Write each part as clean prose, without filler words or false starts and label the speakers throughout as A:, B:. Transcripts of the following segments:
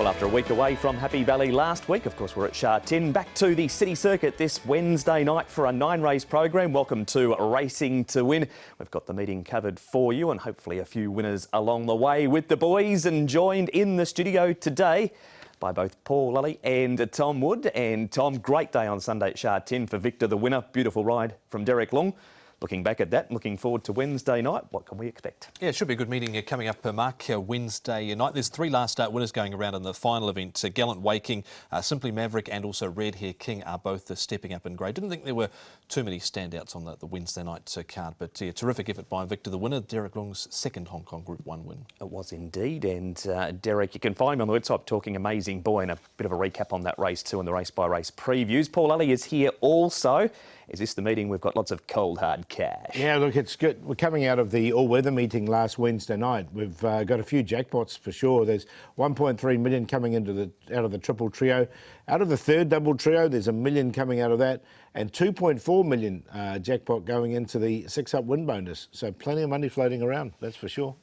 A: Well, after a week away from Happy Valley last week, of course, we're at Sha Tin. Back to the City Circuit this Wednesday night for a 9-race program. Welcome to Racing to Win. We've got the meeting covered for you and hopefully a few winners along the way with the boys, and joined in the studio today by both Paul Lally and Tom Wood. And Tom, great day on Sunday at Sha Tin for Victor, the winner. Beautiful ride from Derek Long. Looking back at that, looking forward to Wednesday night. What can we expect? Yeah, it should be a good meeting coming up, Mark, Wednesday night. There's 3 last start winners going around in the final event. Gallant Waking, Simply Maverick and also Red Hair King are both stepping up in grade. Didn't think there were too many standouts on the Wednesday night card, but yeah, terrific effort by Victor, the winner. Derek Long's second Hong Kong Group 1 win. It was indeed, and Derek, you can find me on the website talking Amazing Boy, and a bit of a recap on that race too and the race-by-race previews. Paul Lally is here also. Is this the meeting? We've got lots of cold, hard cash. Yeah, look, it's good. We're coming out of the all-weather meeting last Wednesday night. We've got a few jackpots for sure. There's 1.3 million coming out of the triple trio. Out of the third double trio, there's $1 million coming out of that, and 2.4 million jackpot going into the 6-up win bonus. So plenty of money floating around, that's for sure.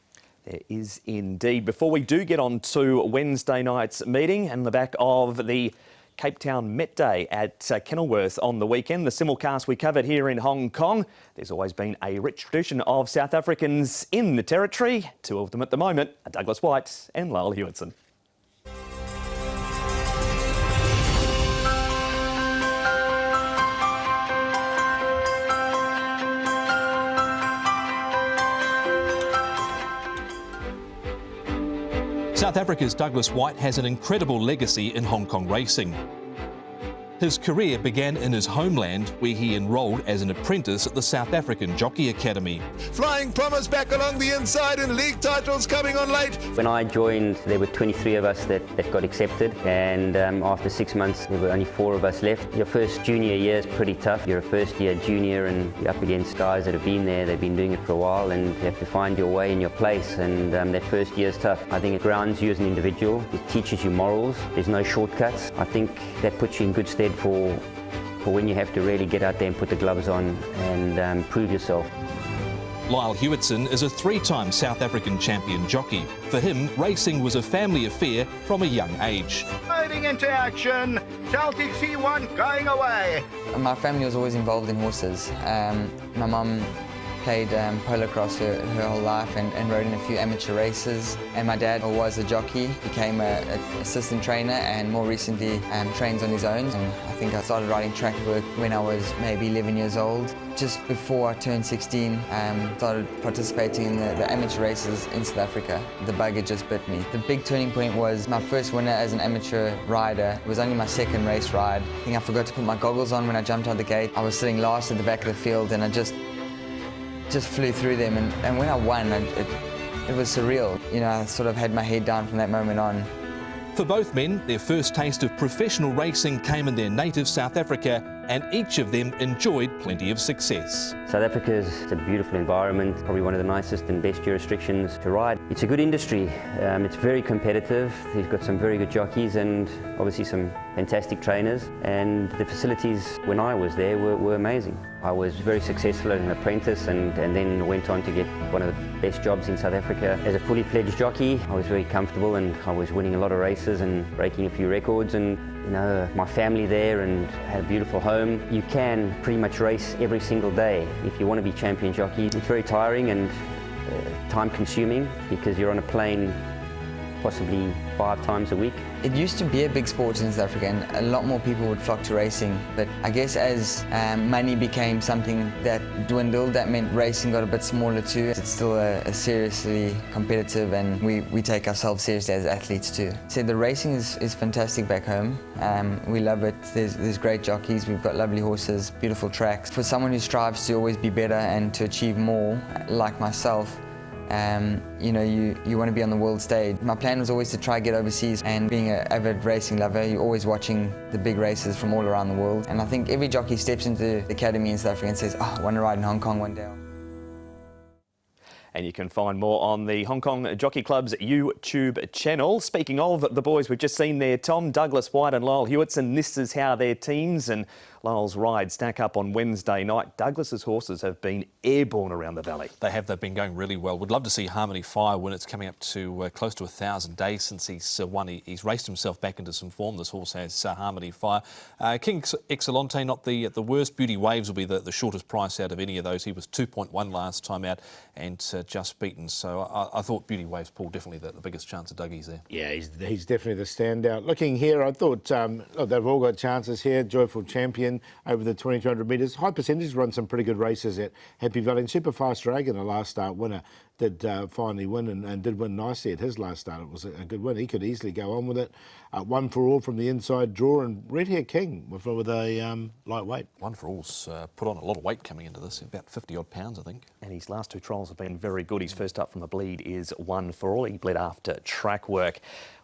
A: There is indeed. Before we do get on to Wednesday night's meeting and the back of the Cape Town Met Day at Kenilworth on the weekend, the simulcast we covered here in Hong Kong. There's always been a rich tradition of South Africans in the territory. 2 of them at the moment are Douglas Whyte and Lyle Hewitson. South Africa's Douglas Whyte has an incredible legacy in Hong Kong racing. His career began in his homeland, where he enrolled as an apprentice at the South African Jockey Academy. Flying Promise back along the inside and league titles coming on late. When I joined, there were 23 of us that got accepted, and after 6 months there were only 4 of us left. Your first junior year is pretty tough. You're a first-year junior and you're up against guys that have been there, they've been doing it for a while, and you have to find your way and your place, and that first year is tough. I think it grounds you as an individual, it teaches you morals, there's no shortcuts. I think that puts you in good stead for when you have to really get out there and put the gloves on and prove yourself. Lyle Hewitson is a 3-time South African champion jockey. For him, racing was a family affair from a young age. Riding into action, Celtic C1 going away.
B: My family was always involved in horses. My mum played polo cross her whole life and rode in a few amateur races. And my dad was a jockey, became an assistant trainer, and more recently trains on his own. And I think I started riding track work when I was maybe 11 years old. Just before I turned 16, started participating in the amateur races in South Africa. The bug had just bit me. The big turning point was my first winner as an amateur rider. It was only my 2nd race ride. I think I forgot to put my goggles on when I jumped out the gate. I was sitting last at the back of the field, and I just flew through them, and when I won, it was surreal. You know, I sort of had my head down from that moment on. For both men, their first taste of professional racing came in their native South Africa, and each of them enjoyed plenty of success. South Africa is a beautiful environment, probably one of the nicest and best jurisdictions to ride. It's a good industry, it's very competitive, they've got some very good jockeys and obviously some fantastic trainers, and the facilities when I was there were amazing. I was very successful as an apprentice and then went on to get one of the best jobs in South Africa. As a fully fledged jockey, I was very comfortable and I was winning a lot of races and breaking a few records, and you know, my family there and had a beautiful home. You can pretty much race every single day if you want to be champion jockey. It's very tiring and time consuming because you're on a plane possibly 5 times a week. It used to be a big sport in South Africa and a lot more people would flock to racing, but I guess as money became something that dwindled, that meant racing got a bit smaller too. It's still a seriously competitive, and we take ourselves seriously as athletes too. So the racing is fantastic back home. We love it. There's great jockeys, we've got lovely horses, beautiful tracks. For someone who strives to always be better and to achieve more, like myself, you know, you want to be on the world stage. My plan was always to try get overseas, and being an avid racing lover, you're always watching the big races from all around the world. And I think every jockey steps into the academy in South Africa and says, oh, I want to ride in Hong Kong one day. And you can find more on the Hong Kong Jockey Club's YouTube channel. Speaking of the boys we've just seen there, Tom, Douglas Whyte and Lyle Hewitson, this is how their teams and
A: Lyle's ride stack up on Wednesday night. Douglas's horses have been airborne around the valley.
C: They've been going really well. Would love to see Harmony Fire win. It's coming up to close to 1,000 days since he's won. He's raced himself back into some form. This horse has Harmony Fire. King Excellente, not the worst. Beauty Waves will be the shortest price out of any of those. He was 2.1 last time out and just beaten. So I thought Beauty Waves, Paul, definitely the biggest chance of Dougie's there.
D: Yeah, he's definitely the standout. Looking here, I thought look, they've all got chances here. Joyful Champion over the 2,200 metres. High Percentage run some pretty good races at Happy Valley. And Super Fast Dragon, the last start winner, did finally win and did win nicely at his last start. It was a good win. He could easily go on with it. One for All from the inside draw, and Red Hair King with a lightweight.
C: One for All's put on a lot of weight coming into this, about 50 odd pounds, I think.
A: And his last two trials have been very good. His first up from the bleed is One for All. He bled after track work.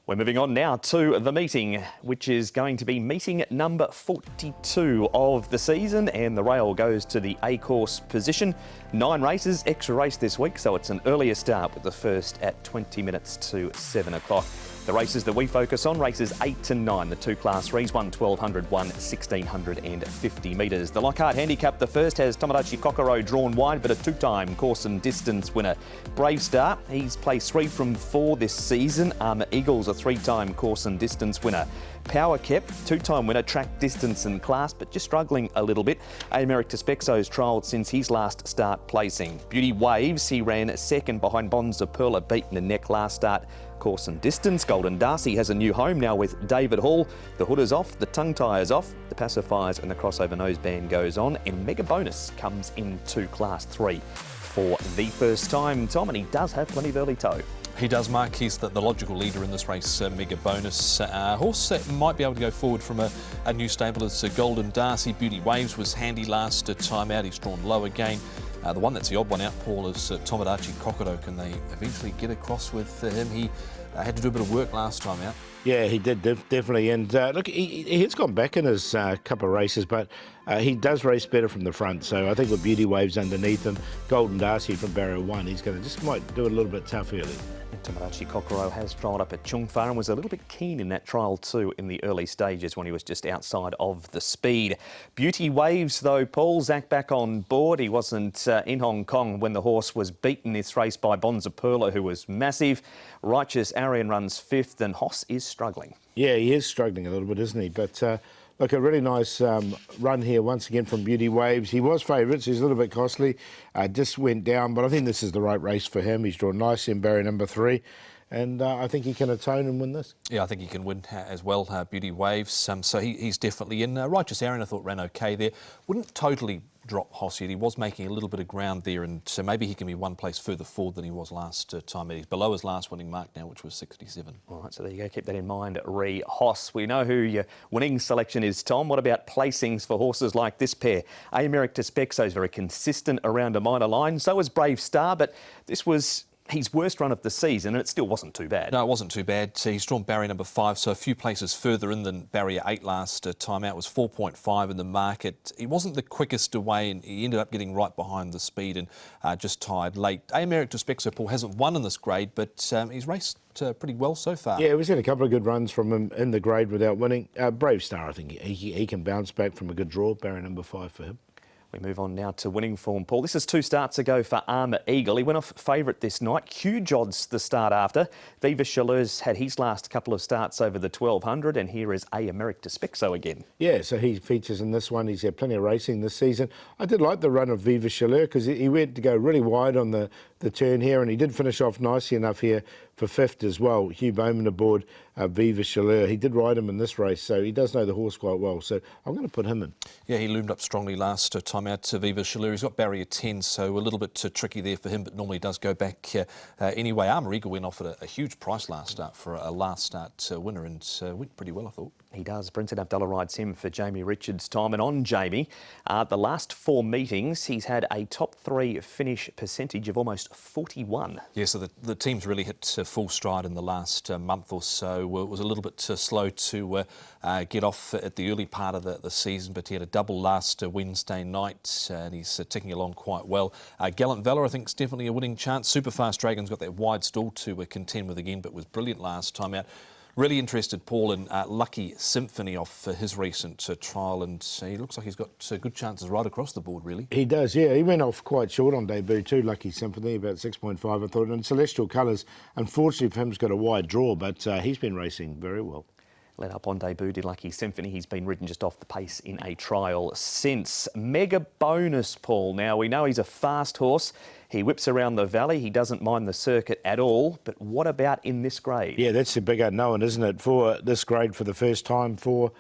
A: We're moving on now to the meeting, which is going to be meeting number 42 of the season, and the rail goes to the A-course position. 9 races, extra race this week, so it's an earlier start with the first at 20 minutes to 7 o'clock. The races that we focus on, races 8 to 9, the two class 3s, one 1,200, one 1,650 metres. The Lockhart Handicap, the first, has Tomodachi Kokoro drawn wide, but a two-time course and distance winner. Brave Star, he's placed 3 from 4 this season. Armour Eagles, a 3-time course and distance winner. Power Kept, 2-time winner, track, distance and class, but just struggling a little bit. Emeritus Bexo's trialled since his last start placing. Beauty Waves, he ran second behind Bonza Perla, beaten the neck last start. Course and distance, Golden Darcy has a new home now with David Hall. The hood is off, the tongue tie is off, the pacifiers and the crossover noseband goes on, and Mega Bonus comes into class 3 for the first time, Tom, and he does have plenty of early toe.
C: He does, Mark. He's the logical leader in this race, Mega Bonus. Horse that might be able to go forward from a new stable is Golden Darcy. Beauty Waves was handy last time out. He's drawn low again. The one that's the odd one out, Paul, is Tomodachi Kokoro. Can they eventually get across with him? He had to do a bit of work last time out.
D: Yeah, he did definitely. And look, he has gone back in his couple of races, but he does race better from the front. So I think with Beauty Waves underneath him, Golden Darcy from barrier 1, he's going to just might do it a little bit tough early.
A: Tomodachi Kokoro has trialled up at Chungfa and was a little bit keen in that trial too in the early stages when he was just outside of the speed. Beauty Waves though, Paul, Zach back on board. He wasn't in Hong Kong when the horse was beaten this race by Bonza Perla, who was massive. Righteous Arian runs 5th and Hoss is struggling.
D: Yeah, he is struggling a little bit, isn't he? But look, a really nice run here once again from Beauty Waves. He was favourite, so he's a little bit costly. Just went down, but I think this is the right race for him. He's drawn nicely in barrier number 3, and I think he can atone and win this.
C: Yeah, I think he can win as well, Beauty Waves. So he's definitely in. Righteous Aaron, I thought, ran okay there. Wouldn't totally drop Hoss yet. He was making a little bit of ground there, and so maybe he can be one place further forward than he was last time. He's below his last winning mark now, which was 67.
A: All right, so there you go. Keep that in mind, Ree Hoss. We know who your winning selection is, Tom. What about placings for horses like this pair? Emeritus Bexo is very consistent around a minor line. So is Brave Star, but this was his worst run of the season, and it still wasn't too bad.
C: No, it wasn't too bad. He's drawn barrier number 5, so a few places further in than barrier 8 last time out. Was 4.5 in the market. He wasn't the quickest away, and he ended up getting right behind the speed and just tired late. Emeritus Bexo, Paul, hasn't won in this grade, but he's raced pretty well so far.
D: Yeah, we've seen a couple of good runs from him in the grade without winning. Brave Star, I think he can bounce back from a good draw. Barrier number 5 for him.
A: We move on now to winning form, Paul. This is 2 starts ago for Armour Eagle. He went off favourite this night. Huge odds the start after. Viva Chaleur's had his last couple of starts over the 1,200, and here is Emeritus Bexo again.
D: Yeah, so he features in this one. He's had plenty of racing this season. I did like the run of Viva Chaleur because he went to go really wide on the turn here, and he did finish off nicely enough here for 5th as well. Hugh Bowman aboard Viva Chaleur. He did ride him in this race, so he does know the horse quite well. So I'm going to put him in.
C: Yeah, he loomed up strongly last time out to Viva Chaleur. He's got barrier 10, so a little bit tricky there for him, but normally does go back anyway. Armour Eagle went off at a huge price last start for a last start winner, and went pretty well, I thought.
A: He does. Brenton Abdullah rides him for Jamie Richards' time. And on Jamie, the last 4 meetings, he's had a top 3 finish percentage of almost 41.
C: Yeah, so the team's really hit full stride in the last month or so. It was a little bit slow to get off at the early part of the season, but he had a double last Wednesday night, and he's ticking along quite well. Gallant Valor, I think, is definitely a winning chance. Super Fast Dragon's got that wide stall to contend with again, but was brilliant last time out. Really interested, Paul, in Lucky Symphony off his recent trial, and he looks like he's got good chances right across the board, really.
D: He does, yeah. He went off quite short on debut too, Lucky Symphony, about 6.5, I thought. And Celestial Colours, unfortunately for him, has got a wide draw, but he's been racing very well.
A: Led up on debut, did Lucky Symphony. He's been ridden just off the pace in a trial since. Mega Bonus, Paul. Now, we know he's a fast horse. He whips around the valley. He doesn't mind the circuit at all. But what about in this grade?
D: Yeah, that's the big unknown, isn't it, for this grade for the first time for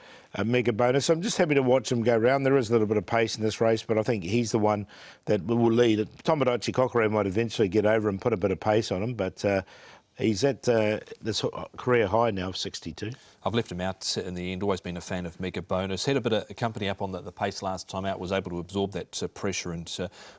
D: Mega Bonus. I'm just happy to watch him go round. There is a little bit of pace in this race, but I think he's the one that will lead. Tomodachi Kokoro might eventually get over and put a bit of pace on him, but he's at this career high now of 62.
C: I've left him out in the end. Always been a fan of Mega Bonus. Had a bit of company up on the pace last time out. Was able to absorb that pressure and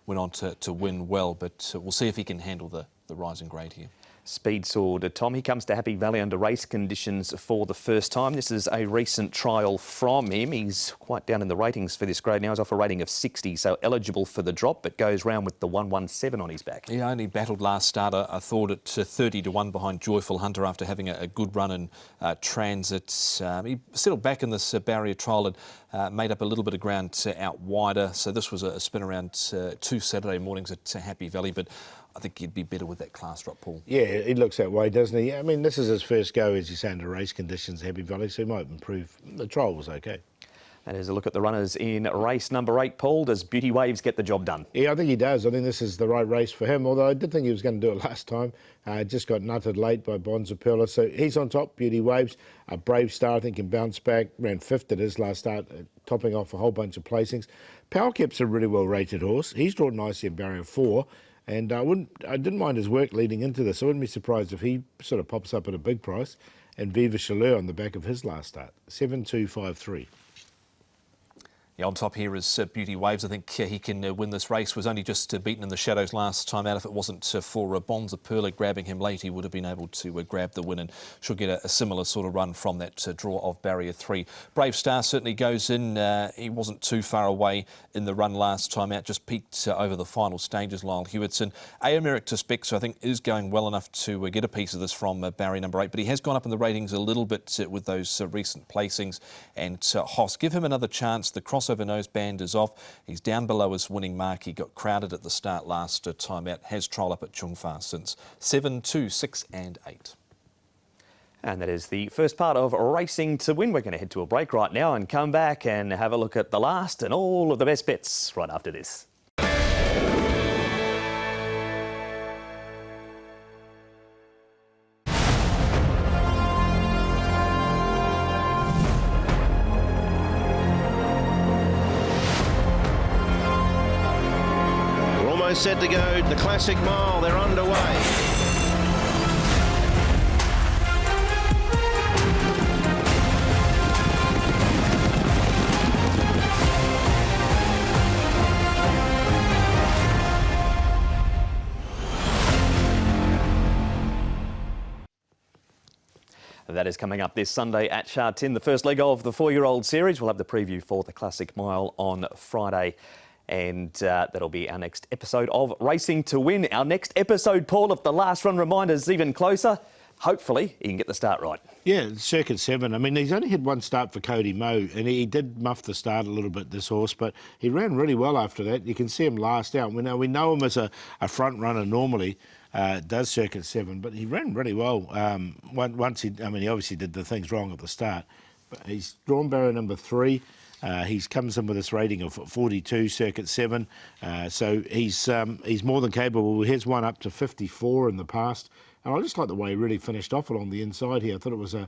C: went on to win well. But we'll see if he can handle the rising grade here.
A: Speed Sword Tom, he comes to Happy Valley under race conditions for the first time. This is a recent trial from him. He's quite down in the ratings for this grade now. He's off a rating of 60, so eligible for the drop, but goes round with the 117 on his back.
C: He only battled last start, I thought, at 30-1 behind Joyful Hunter after having a good run in Transit. He settled back in this barrier trial and made up a little bit of ground out wider. So this was a spin around 2 Saturday mornings at Happy Valley, but I think he'd be better with that class drop, Paul.
D: Yeah, he looks that way, doesn't he? I mean, this is his first go, as you say, under race conditions, Happy Valley, so he might improve. The trial was okay.
A: And as a look at the runners in race number 8, Paul, does Beauty Waves get the job done?
D: Yeah, I think he does. I think this is the right race for him, although I did think he was going to do it last time. Just got nutted late by Bonza Perla. So he's on top, Beauty Waves. A Brave Star, I think, can bounce back. Ran 5th at his last start, topping off a whole bunch of placings. Powerkip's a really well-rated horse. He's drawn nicely in barrier 4. And I didn't mind his work leading into this. I wouldn't be surprised if he sort of pops up at a big price. And Viva Chaleur on the back of his last start, 7-2-5-3.
C: Yeah, on top here is Beauty Waves. I think he can win this race. Was only just beaten in the shadows last time out. If it wasn't for Bonza Perla grabbing him late, he would have been able to grab the win and should get a similar sort of run from that draw of barrier 3. Brave Star certainly goes in. He wasn't too far away in the run last time out. Just peaked over the final stages, Lyle Hewitson. Americ to Spec, so I think is going well enough to get a piece of this from barrier number 8. But he has gone up in the ratings a little bit with those recent placings. And Hoss, give him another chance. The crossover noseband is off. He's down below his winning mark. He got crowded at the start last time out. Has trial up at Chung Fa since. 7-2-6 and 8.
A: And that is the first part of Racing to Win. We're going to head to a break right now and come back and have a look at the last and all of the best bets right after this.
E: Set to go, the Classic Mile, they're underway.
A: That is coming up this Sunday at Sha Tin, the first leg of the 4-year-old series. We'll have the preview for the Classic Mile on Friday. And that'll be our next episode of Racing to Win. Our next episode, Paul, if the last run reminder is even closer, hopefully he can get the start right.
D: Yeah, Circuit 7. I mean, he's only had one start for Cody Moe, and he did muff the start a little bit, this horse, but he ran really well after that. You can see him last out. We know him as a front runner normally, does Circuit 7, but he ran really well. Once he obviously did the things wrong at the start, but he's drawn barrier number 3. He comes in with this rating of 42, Circuit 7, so he's more than capable. Here's one up to 54 in the past, and I just like the way he really finished off along the inside here. I thought it was a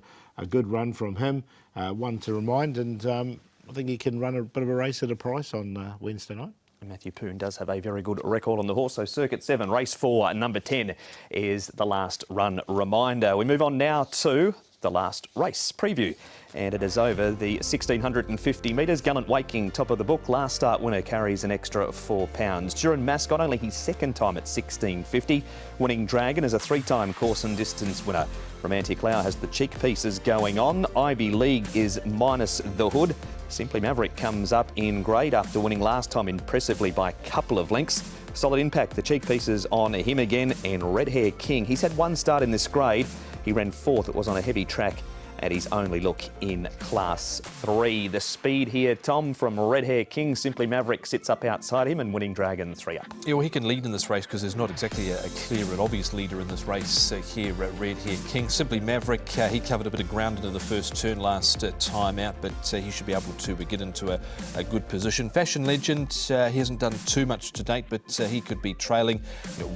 D: good run from him, one to remind, and I think he can run a bit of a race at a price on Wednesday night.
A: Matthew Poon does have a very good record on the horse, so Circuit 7, race 4, number 10 is the last run reminder. We move on now to the last race preview, and it is over the 1650 metres. Gallant Waking, top of the book. Last start winner carries an extra £4. Duran Mascot, only his second time at 1650. Winning Dragon is a 3-time course and distance winner. Romantic Lau has the cheek pieces going on. Ivy League is minus the hood. Simply Maverick comes up in grade after winning last time impressively by a couple of lengths. Solid Impact, the cheek pieces on him again, and Red Hair King. He's had one start in this grade. He ran 4th. It was on a heavy track at his only look in Class 3. The speed here, Tom, from Red Hair King. Simply Maverick sits up outside him and Winning Dragon 3 up.
C: Yeah, well, he can lead in this race because there's not exactly a clear and obvious leader in this race here at Red Hair King. Simply Maverick, he covered a bit of ground into the first turn last time out, but he should be able to get into a good position. Fashion Legend, he hasn't done too much to date, but he could be trailing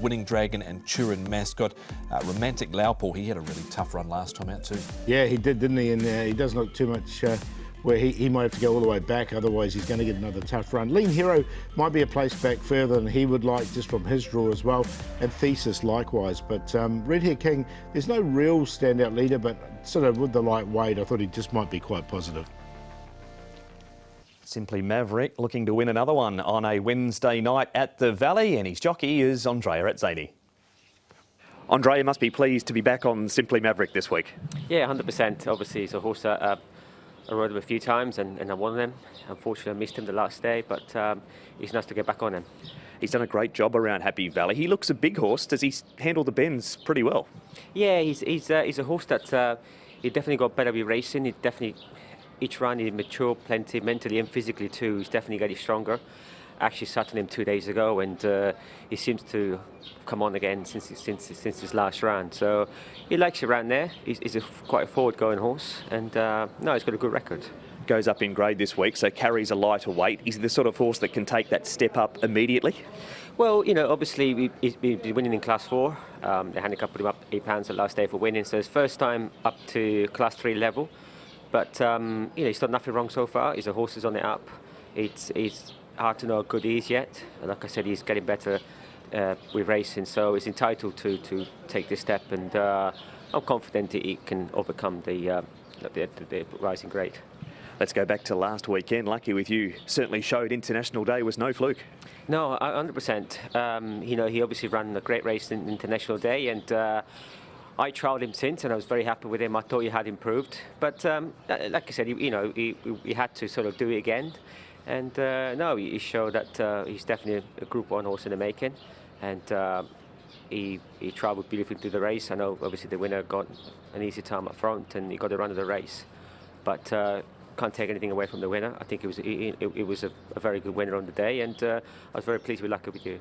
C: Winning Dragon and Turin Mascot. Romantic Laupol, he had a really tough run last time out too.
D: Yeah, he did, didn't he? And he doesn't look too much where he might have to go all the way back, otherwise he's going to get another tough run. Lean Hero might be a place back further than he would like, just from his draw as well, and Thesis likewise. But Red Hair King, there's no real standout leader, but sort of with the light weight, I thought he just might be quite positive.
A: Simply Maverick looking to win another one on a Wednesday night at the Valley, and his jockey is Andrea Atzani. Andrea must be pleased to be back on Simply Maverick this week.
F: Yeah, 100%. Obviously, it's a horse that I rode him a few times and I won him. Unfortunately, I missed him the last day, but it's nice to get back on him.
A: He's done a great job around Happy Valley. He looks a big horse. Does he handle the bends pretty well?
F: Yeah, he's a horse that he definitely got better with racing. He definitely, each run he matured plenty mentally and physically too. He's definitely getting stronger. I actually sat on him 2 days ago, and he seems to come on again since his last round. So he likes it around there. He's quite a forward-going horse, and no, he's got a good record.
A: Goes up in grade this week, so carries a lighter weight. Is he the sort of horse that can take that step up immediately?
F: Well, you know, obviously he's been winning in Class 4. They handicapped him up £8 the last day for winning, so it's first time up to Class 3 level. But you know, he's done nothing wrong so far. His horse is on the up. It's hard to know how good he is yet. And like I said, he's getting better with racing, so he's entitled to take this step. And I'm confident he can overcome the rising grade.
A: Let's go back to last weekend. Lucky with you certainly showed International Day was no fluke.
F: No, 100%. You know, he obviously ran a great race in International Day, and I trialled him since, and I was very happy with him. I thought he had improved, but like I said, he had to sort of do it again. And no, he showed that he's definitely a Group 1 horse in the making, and he travelled beautifully through the race. I know obviously the winner got an easy time up front, and he got the run of the race, but can't take anything away from the winner. I think it was a very good winner on the day, and I was very pleased with Lucky With You.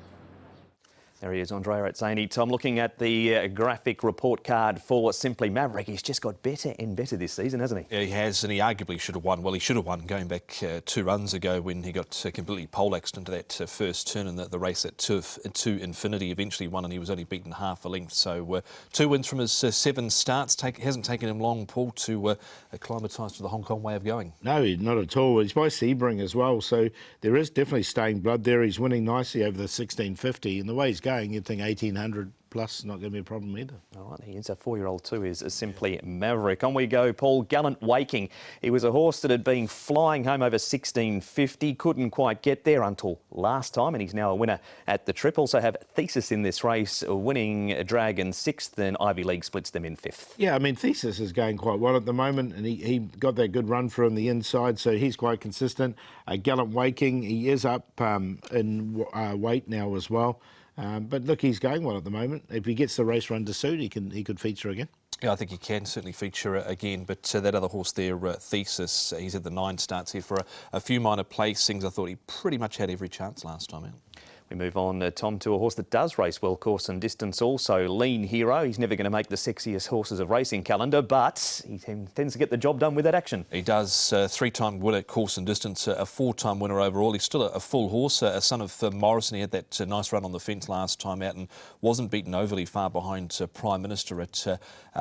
A: There he is, Andrea Atzani. Tom, looking at the graphic report card for Simply Maverick, he's just got better and better this season, hasn't he?
C: Yeah, he has, and he arguably should have won. Well, he should have won going back 2 runs ago when he got completely poleaxed into that first turn, and the race at to Infinity eventually won, and he was only beaten half a length. So 2 wins from his 7 starts. Hasn't taken him long, Paul, to acclimatise to the Hong Kong way of going.
D: No, not at all. He's by Sebring as well, so there is definitely staying blood there. He's winning nicely over the 1650, and the way he's going, you'd think 1800 plus not going to be a problem either.
A: All right, he is a 4-year-old too, is Simply Maverick. On we go, Paul. Gallant Waking. He was a horse that had been flying home over 1650, couldn't quite get there until last time, and he's now a winner at the Trip. Also have Thesis in this race, Winning Dragon 6th, and Ivy League splits them in 5th.
D: Yeah, I mean, Thesis is going quite well at the moment, and he got that good run for him the inside, so he's quite consistent. Gallant Waking, he is up in weight now as well. But look, he's going well at the moment. If he gets the race run to suit, he could feature again.
C: Yeah, I think he can certainly feature again, but that other horse there, Thesis, he's had the 9 starts here for a few minor placings. I thought he pretty much had every chance last time out.
A: We move on, Tom, to a horse that does race well course and distance also, Lean Hero. He's never going to make the sexiest horses of racing calendar, but he tends to get the job done with that action.
C: He does. 3-time winner course and distance, a 4-time winner overall. He's still a full horse, a son of Morrison. He had that nice run on the fence last time out and wasn't beaten overly far behind Prime Minister at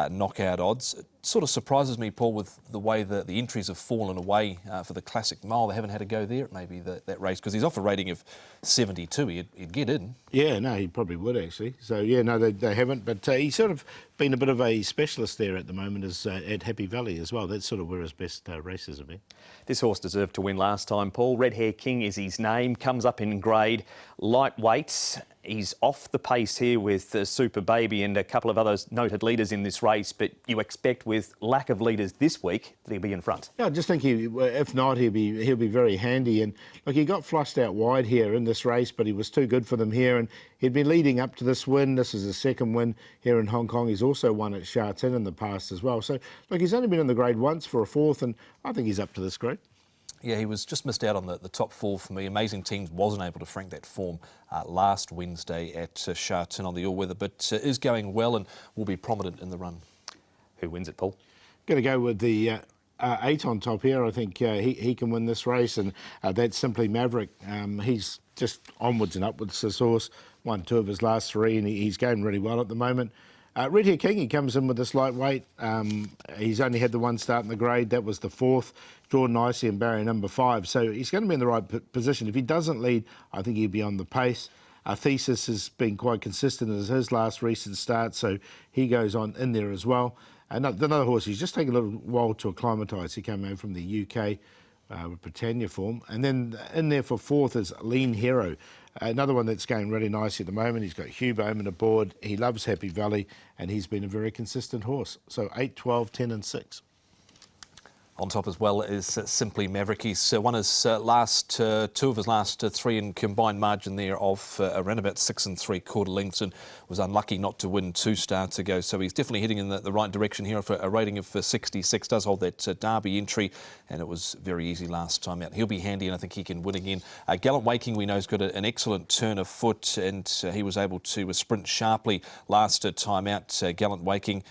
C: knockout odds. It sort of surprises me, Paul, with the way the entries have fallen away for the Classic Mile. They haven't had a go there at maybe that race, because he's off a rating of 72. He'd get in.
D: Yeah, no, he probably would actually. So yeah, no, they haven't. But he's sort of been a bit of a specialist there at the moment, as at Happy Valley as well. That's sort of where his best races have been.
A: This horse deserved to win last time, Paul. Red Hair King is his name. Comes up in grade, lightweight. He's off the pace here with Super Baby and a couple of other noted leaders in this race, but you expect with lack of leaders this week that he'll be in front.
D: Yeah, I just think if not, he'll be very handy. And look, he got flushed out wide here in this race, but he was too good for them here. And he'd been leading up to this win. This is his 2nd win here in Hong Kong. He's also won at Sha Tin in the past as well. So, look, he's only been in the grade once for a fourth, and I think he's up to this grade.
C: Yeah, he was just missed out on the top four for me. Amazing Teams wasn't able to frank that form last Wednesday at Sha Tin on the all-weather, but is going well and will be prominent in the run.
A: Who wins it, Paul?
D: Going to go with the 8 on top here. I think he can win this race, and that's Simply Maverick. He's just onwards and upwards, this horse. Won 2 of his last 3, and he's going really well at the moment. Red Hair King, he comes in with this lightweight. He's only had the one start in the grade. That was the 4th. Drawn nicely in barrier number 5. So he's going to be in the right position. If he doesn't lead, I think he'll be on the pace. Thesis has been quite consistent as his last recent start, so he goes on in there as well. Another horse, he's just taking a little while to acclimatise. He came over from the UK with Britannia form. And then in there for 4th is Lean Hero. Another one that's going really nicely at the moment. He's got Hugh Bowman aboard. He loves Happy Valley, and he's been a very consistent horse. So 8, 12, 10 and 6.
C: On top as well is Simply Maverick. He's won his last 2 of his last 3 in combined margin there of around about 6 3/4 lengths, and was unlucky not to win 2 starts ago. So he's definitely heading in the right direction here for a rating of 66. Does hold that Derby entry, and it was very easy last time out. He'll be handy, and I think he can win again. Gallant Waking, we know, has got an excellent turn of foot, and he was able to sprint sharply last time out. Gallant Waking.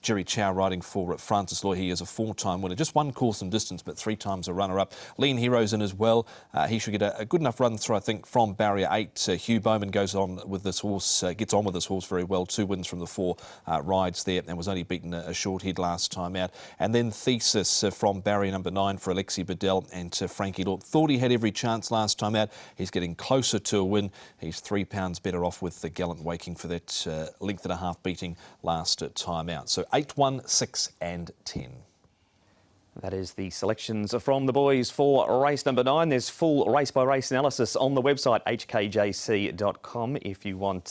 C: Jerry Chow riding for Francis Loy. He is a 4-time winner. Just 1 course and distance, but 3 times a runner-up. Lean Hero's in as well. He should get a good enough run through, I think, from barrier 8. Hugh Bowman goes on with this horse, gets on with this horse very well. 2 wins from the 4 rides there, and was only beaten a short head last time out. And then Thesis from barrier number 9 for Alexi Bedell and Frankie Lord. Thought he had every chance last time out. He's getting closer to a win. He's £3 better off with the Gallant Waking for that length and a half beating last time out. So 8, 1, 6 and 10.
A: That is the selections from the boys for race number 9. There's full race-by-race analysis on the website hkjc.com if you want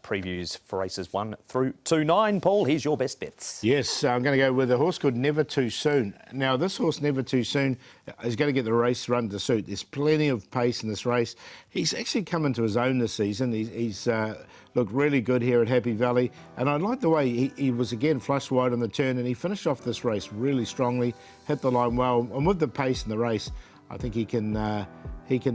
A: previews for races 1 through to 9. Paul, here's your best bets.
D: Yes, I'm going to go with a horse called Never Too Soon. Now, this horse, Never Too Soon, is going to get the race run to suit. There's plenty of pace in this race. He's actually come into his own this season. He's looked really good here at Happy Valley, and I like the way he was again flush wide on the turn, and he finished off this race really strongly, hit the line well, and with the pace in the race, I think he can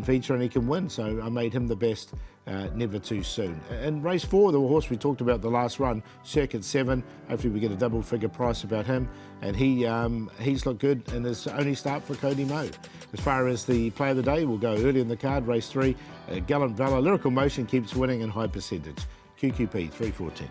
D: feature and he can win. So I made him the best, Never Too Soon. And race 4, the horse we talked about the last run, Circuit 7. Hopefully we get a double figure price about him, and he's looked good in his only start for Cody Moe. As far as the play of the day, we'll go early in the card, race 3. Gallant Valor, Lyrical Motion keeps winning in high percentage. QQP 3-4-10.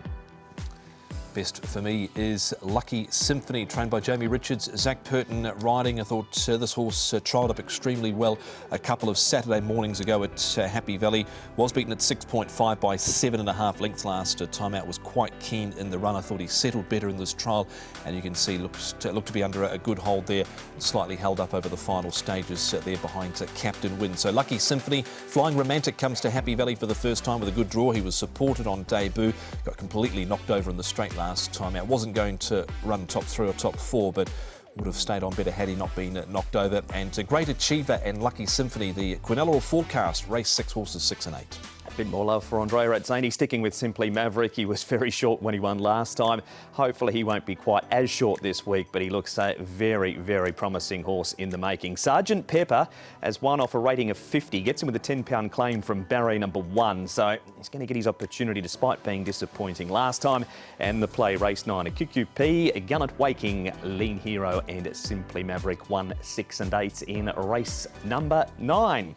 C: Best for me is Lucky Symphony, trained by Jamie Richards, Zach Purton riding. I thought this horse trialled up extremely well a couple of Saturday mornings ago at Happy Valley. Was beaten at 6.5 by 7.5 lengths last time out. Was quite keen in the run. I thought he settled better in this trial, and you can see looked to be under a good hold there. Slightly held up over the final stages there behind Captain Win. So Lucky Symphony. Flying Romantic comes to Happy Valley for the first time with a good draw. He was supported on debut. Got completely knocked over in the straight last time out. Wasn't going to run top 3 or top 4, but would have stayed on better had he not been knocked over. And Great Achiever and Lucky Symphony, the Quinella Forecast, race 6 horses 6 and 8.
A: A bit more love for Andrea Razzani, sticking with Simply Maverick. He was very short when he won last time. Hopefully he won't be quite as short this week, but he looks a very, very promising horse in the making. Sergeant Pepper has won off a rating of 50, gets him with a £10 claim from barrier number 1, so he's going to get his opportunity despite being disappointing last time. And the play race 9, a QQP, Gallant Waking, Lean Hero and Simply Maverick 1, 6 and 8 in race number 9.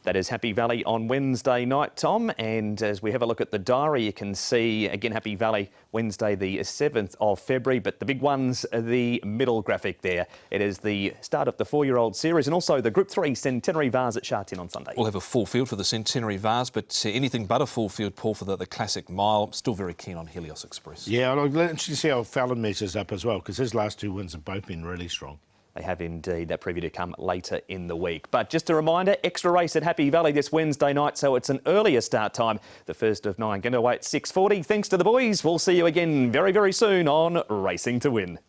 A: That is Happy Valley on Wednesday night, Tom. And as we have a look at the diary, you can see, again, Happy Valley, Wednesday the 7th of February. But the big one's the middle graphic there. It is the start of the 4-year-old series and also the Group 3 Centenary Vase at Sha Tin on Sunday.
C: We'll have a full field for the Centenary Vase, but anything but a full field, Paul, for the Classic Mile. Still very keen on Helios Express.
D: Yeah, I'll actually see how Fallon measures up as well, because his last 2 wins have both been really strong.
A: They have indeed. That preview to come later in the week. But just a reminder, extra race at Happy Valley this Wednesday night, so it's an earlier start time. The first of 9, going to wait 6:40. Thanks to the boys. We'll see you again very, very soon on Racing to Win.